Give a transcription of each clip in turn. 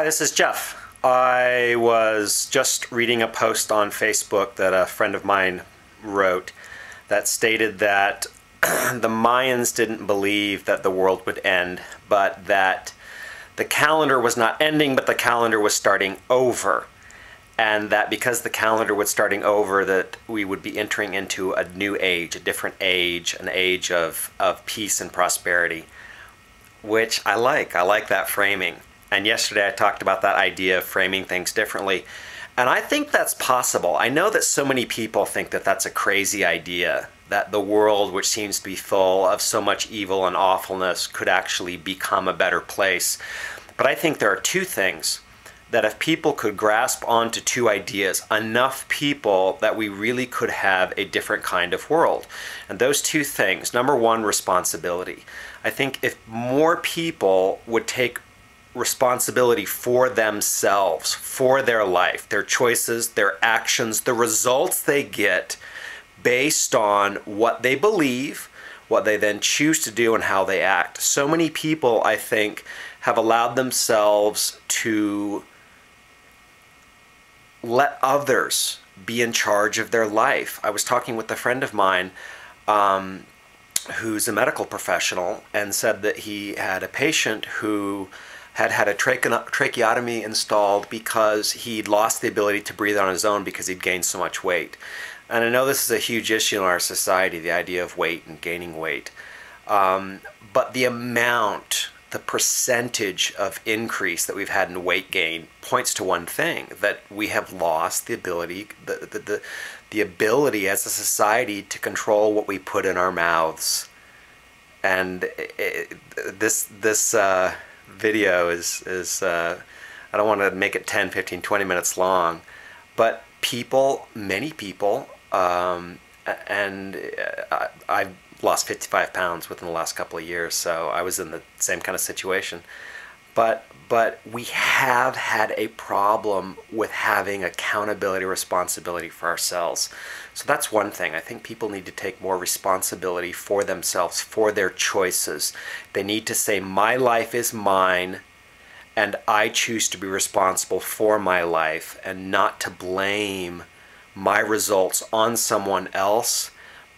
Hi, this is Jeff. I was just reading a post on Facebook that a friend of mine wrote that stated that the Mayans didn't believe that the world would end, but that the calendar was not ending, but the calendar was starting over. And that because the calendar was starting over, that we would be entering into a new age, a different age, an age of peace and prosperity, which I like. I like that framing. And yesterday I talked about that idea of framing things differently. And I think that's possible. I know that so many people think that that's a crazy idea, that the world, which seems to be full of so much evil and awfulness, could actually become a better place. But I think there are two things that if people could grasp onto two ideas, enough people, that we really could have a different kind of world. And those two things, number one, responsibility. I think if more people would take responsibility for themselves, for their life, their choices, their actions, the results they get based on what they believe, what they then choose to do, and how they act. So many people, I think, have allowed themselves to let others be in charge of their life. I was talking with a friend of mine who's a medical professional, and said that he had a patient who had a tracheotomy installed because he'd lost the ability to breathe on his own because he'd gained so much weight. And I know this is a huge issue in our society, the idea of weight and gaining weight. But the amount, the percentage of increase that we've had in weight gain points to one thing, that we have lost the ability, the ability as a society to control what we put in our mouths. And this video is I don't want to make it 10, 15, 20 minutes long, but people, many people, and I've lost 55 pounds within the last couple of years, so I was in the same kind of situation. But we have had a problem with having accountability, responsibility for ourselves. So that's one thing. I think people need to take more responsibility for themselves, for their choices. They need to say, my life is mine, and I choose to be responsible for my life, and not to blame my results on someone else,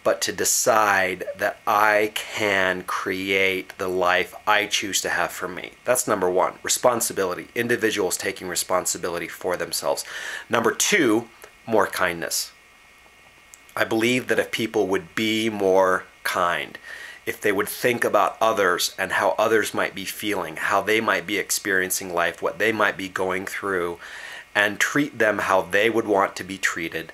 but to decide that I can create the life I choose to have for me. That's number one, responsibility. Individuals taking responsibility for themselves. Number two, more kindness. I believe that if people would be more kind, if they would think about others and how others might be feeling, how they might be experiencing life, what they might be going through, and treat them how they would want to be treated.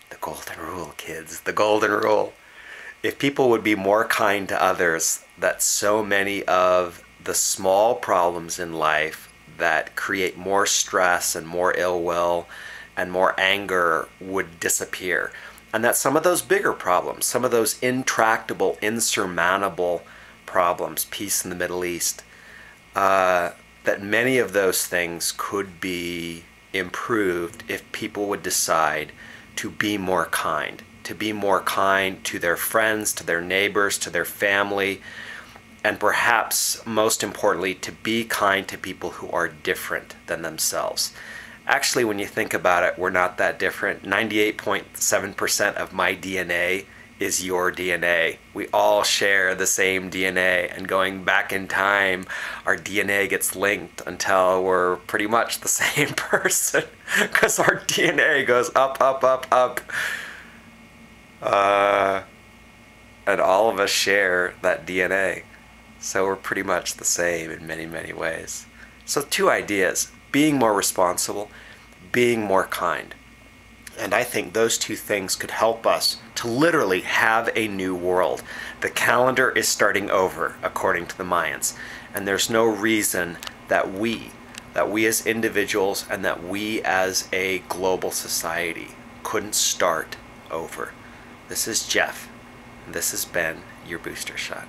The golden rule, kids, the golden rule. If people would be more kind to others, that so many of the small problems in life that create more stress and more ill will and more anger would disappear. And that some of those bigger problems, some of those intractable, insurmountable problems, peace in the Middle East, that many of those things could be improved if people would decide to be more kind, to their friends, to their neighbors, to their family, and perhaps most importantly, to be kind to people who are different than themselves. Actually, when you think about it, we're not that different. 98.7% of my DNA is your DNA. We all share the same DNA, and going back in time, our DNA gets linked until we're pretty much the same person, because our DNA goes up, up, up, up. And all of us share that DNA. So we're pretty much the same in many, many ways. So two ideas: being more responsible, being more kind. And I think those two things could help us to literally have a new world. The calendar is starting over, according to the Mayans. And there's no reason that we as individuals and that we as a global society couldn't start over. This is Jeff, and this has been your booster shot.